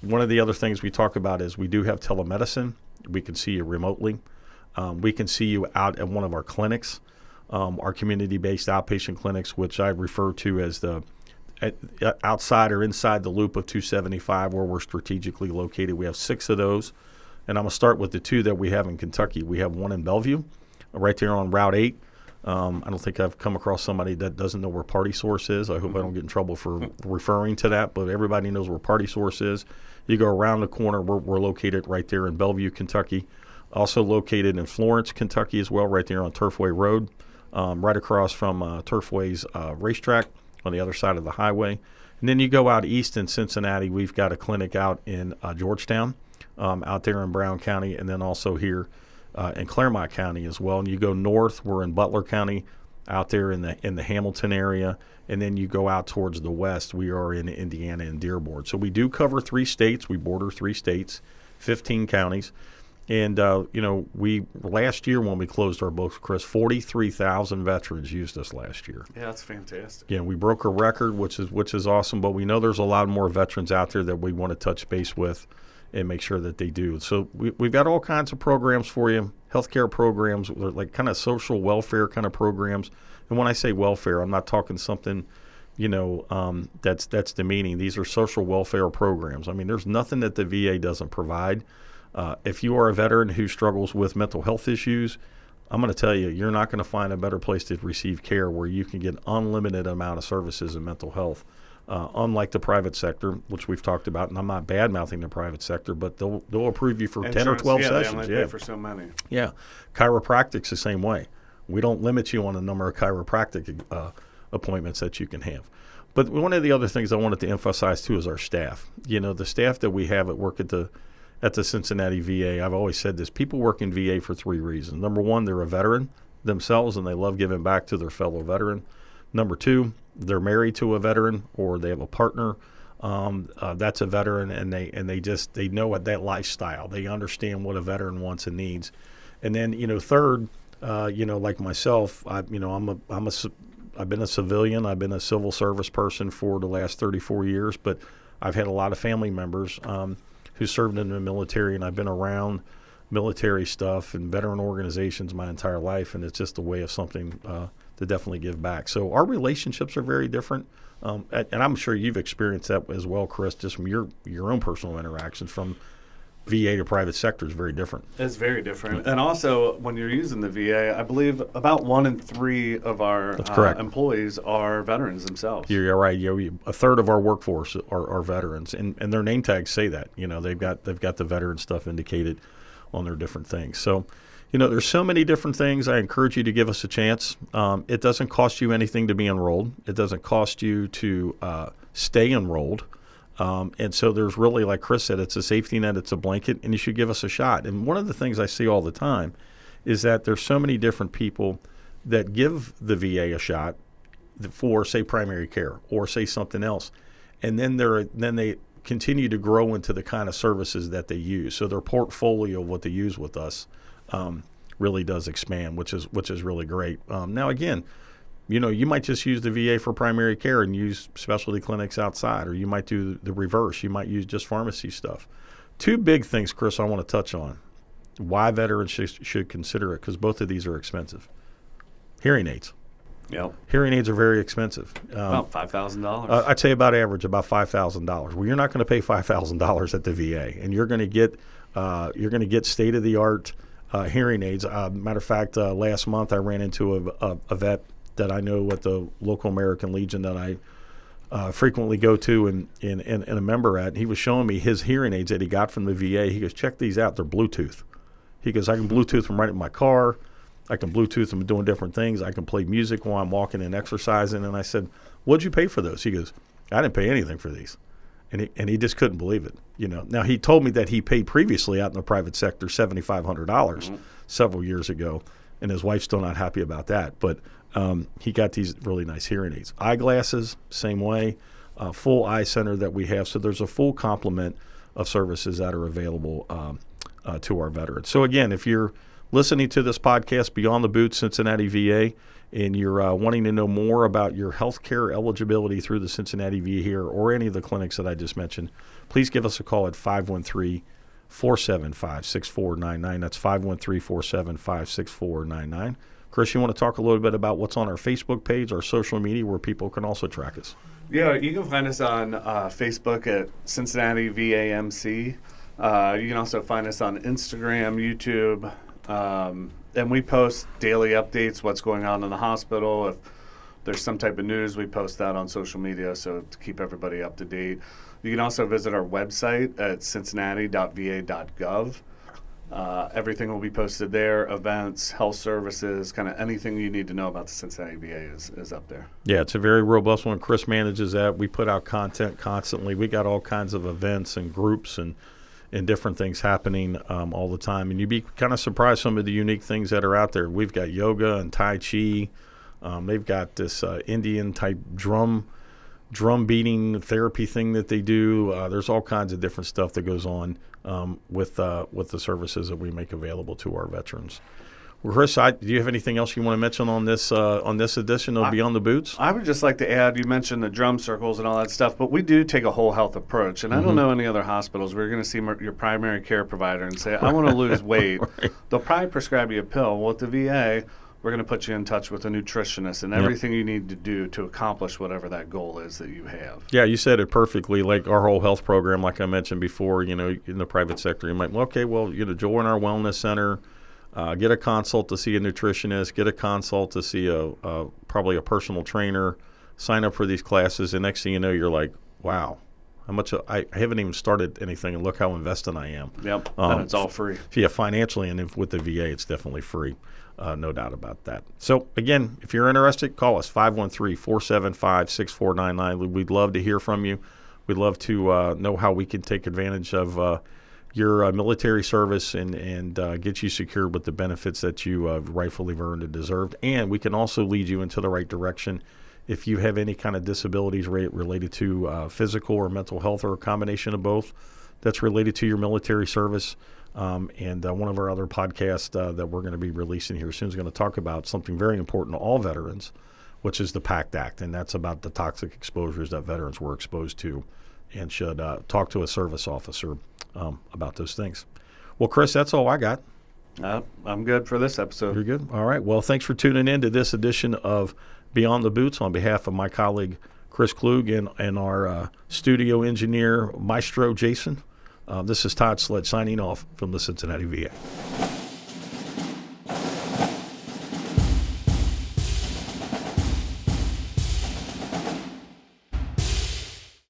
one of the other things we talk about is we do have telemedicine. We can see you remotely. We can see you out at one of our clinics, our community-based outpatient clinics, which I refer to as the outside or inside the loop of 275, where we're strategically located. We have 6 of those, and I'm going to start with the 2 that we have in Kentucky. We have one in Bellevue, right there on Route 8. I don't think I've come across somebody that doesn't know where Party Source is. I hope I don't get in trouble for referring to that, but everybody knows where Party Source is. You go around the corner, we're located right there in Bellevue, Kentucky. Also located in Florence, Kentucky as well, right there on Turfway Road, right across from Turfway's racetrack on the other side of the highway. And then you go out east in Cincinnati, we've got a clinic out in Georgetown, out there in Brown County, and then also here in Claremont County as well. And you go north, we're in Butler County, out there in the Hamilton area. And then you go out towards the west, we are in Indiana and Dearborn. So we do cover 3 states. We border 3 states, 15 counties. And, we last year when we closed our books, Chris, 43,000 veterans used us last year. Yeah, that's fantastic. Yeah, we broke a record, which is awesome. But we know there's a lot more veterans out there that we want to touch base with and make sure that they do. So we've got all kinds of programs for you, healthcare programs, like kind of social welfare kind of programs. And when I say welfare, I'm not talking something, that's demeaning. These are social welfare programs. I mean, there's nothing that the VA doesn't provide. If you are a veteran who struggles with mental health issues, I'm going to tell you, you're not going to find a better place to receive care where you can get unlimited amount of services in mental health. Unlike the private sector, which we've talked about, and I'm not bad-mouthing the private sector, but they'll approve you for 10 or 12 sessions. They only pay for so many. Yeah. Chiropractic's the same way. We don't limit you on the number of chiropractic appointments that you can have. But one of the other things I wanted to emphasize, too, is our staff. The staff that we have at work at the Cincinnati VA, I've always said this, people work in VA for 3 reasons. Number 1, they're a veteran themselves, and they love giving back to their fellow veteran. Number 2, they're married to a veteran or they have a partner that's a veteran, and they know what that lifestyle. They understand what a veteran wants and needs. And then, third, like myself, I've been a civilian. I've been a civil service person for the last 34 years, but I've had a lot of family members who served in the military, and I've been around military stuff and veteran organizations my entire life, and it's just a way of something to definitely give back. So our relationships are very different, and I'm sure you've experienced that as well, Chris, just from your own personal interactions from VA to private sector is very different. It's very different. And also, when you're using the VA, I believe about 1 in 3 of our employees are veterans themselves. You're right. A third of our workforce are veterans, and their name tags say that. They've got the veteran stuff indicated on their different things. So, there's so many different things. I encourage you to give us a chance. It doesn't cost you anything to be enrolled. It doesn't cost you to stay enrolled. And so there's really, like Chris said, it's a safety net, it's a blanket, and you should give us a shot. And one of the things I see all the time is that there's so many different people that give the VA a shot for, say, primary care or say something else, and then they continue to grow into the kind of services that they use. So their portfolio of what they use with us really does expand, which is really great. Now, again, you might just use the VA for primary care and use specialty clinics outside, or you might do the reverse. You might use just pharmacy stuff. 2 big things, Chris, I want to touch on. Why veterans should consider it, because both of these are expensive. Hearing aids. Yep. Hearing aids are very expensive. About $5,000. I'd say about $5,000. Well, you're not going to pay $5,000 at the VA, and you're going to get state-of-the-art hearing aids. Matter of fact, last month I ran into a vet that I know at the local American Legion that I frequently go to and a member at. He was showing me his hearing aids that he got from the VA. He goes, check these out. They're Bluetooth. He goes, I can Bluetooth them right in my car. I can Bluetooth them doing different things. I can play music while I'm walking and exercising. And I said, what'd you pay for those? He goes, I didn't pay anything for these. And he just couldn't believe it. Now he told me that he paid previously out in the private sector $7,500 several years ago, and his wife's still not happy about that. But he got these really nice hearing aids. Eyeglasses, same way. Full eye center that we have. So there's a full complement of services that are available to our veterans. So again, if you're listening to this podcast, Beyond the Boots, Cincinnati VA, and you're wanting to know more about your health care eligibility through the Cincinnati VA here or any of the clinics that I just mentioned, please give us a call at 513-475-6499. That's 513-475-6499. Chris, you want to talk a little bit about what's on our Facebook page, our social media, where people can also track us? Yeah, you can find us on Facebook at Cincinnati VAMC. You can also find us on Instagram, YouTube, and we post daily updates, what's going on in the hospital. If there's some type of news, we post that on social media, so to keep everybody up to date. You can also visit our website at cincinnati.va.gov. Everything will be posted there, events, health services, kind of anything you need to know about the Cincinnati VA is up there. Yeah, it's a very robust one. Chris manages that. We put out content constantly. We got all kinds of events and groups and different things happening all the time. And you'd be kind of surprised some of the unique things that are out there. We've got yoga and Tai Chi. They've got this Indian-type drum beating therapy thing that they do. There's all kinds of different stuff that goes on with the services that we make available to our veterans. Well, Chris, do you have anything else you want to mention on this edition of Beyond the Boots? I would just like to add, you mentioned the drum circles and all that stuff, but we do take a whole health approach. And I don't know any other hospitals where you're going to see your primary care provider and say, I want to lose weight. Right. They'll probably prescribe you a pill. Well, at the VA, we're going to put you in touch with a nutritionist and everything you need to do to accomplish whatever that goal is that you have. Yeah, you said it perfectly. Like our whole health program, like I mentioned before, in the private sector, you might, join our wellness center, get a consult to see a nutritionist, get a consult to see probably a personal trainer, sign up for these classes, and next thing you know, you're like, wow, how much I haven't even started anything, and look how invested I am. Yep, and it's all free. Yeah, financially, and with the VA, it's definitely free. No doubt about that. So, again, if you're interested, call us, 513-475-6499. We'd love to hear from you. We'd love to know how we can take advantage of your military service and get you secured with the benefits that you rightfully earned and deserved. And we can also lead you into the right direction if you have any kind of disabilities related to physical or mental health or a combination of both that's related to your military service. And one of our other podcasts that we're going to be releasing here soon is going to talk about something very important to all veterans, which is the PACT Act, and that's about the toxic exposures that veterans were exposed to and should talk to a service officer about those things. Well, Chris, that's all I got. I'm good for this episode. You're good? All right. Well, thanks for tuning in to this edition of Beyond the Boots on behalf of my colleague Chris Klug and our studio engineer, Maestro Jason. This is Todd Sled signing off from the Cincinnati VA.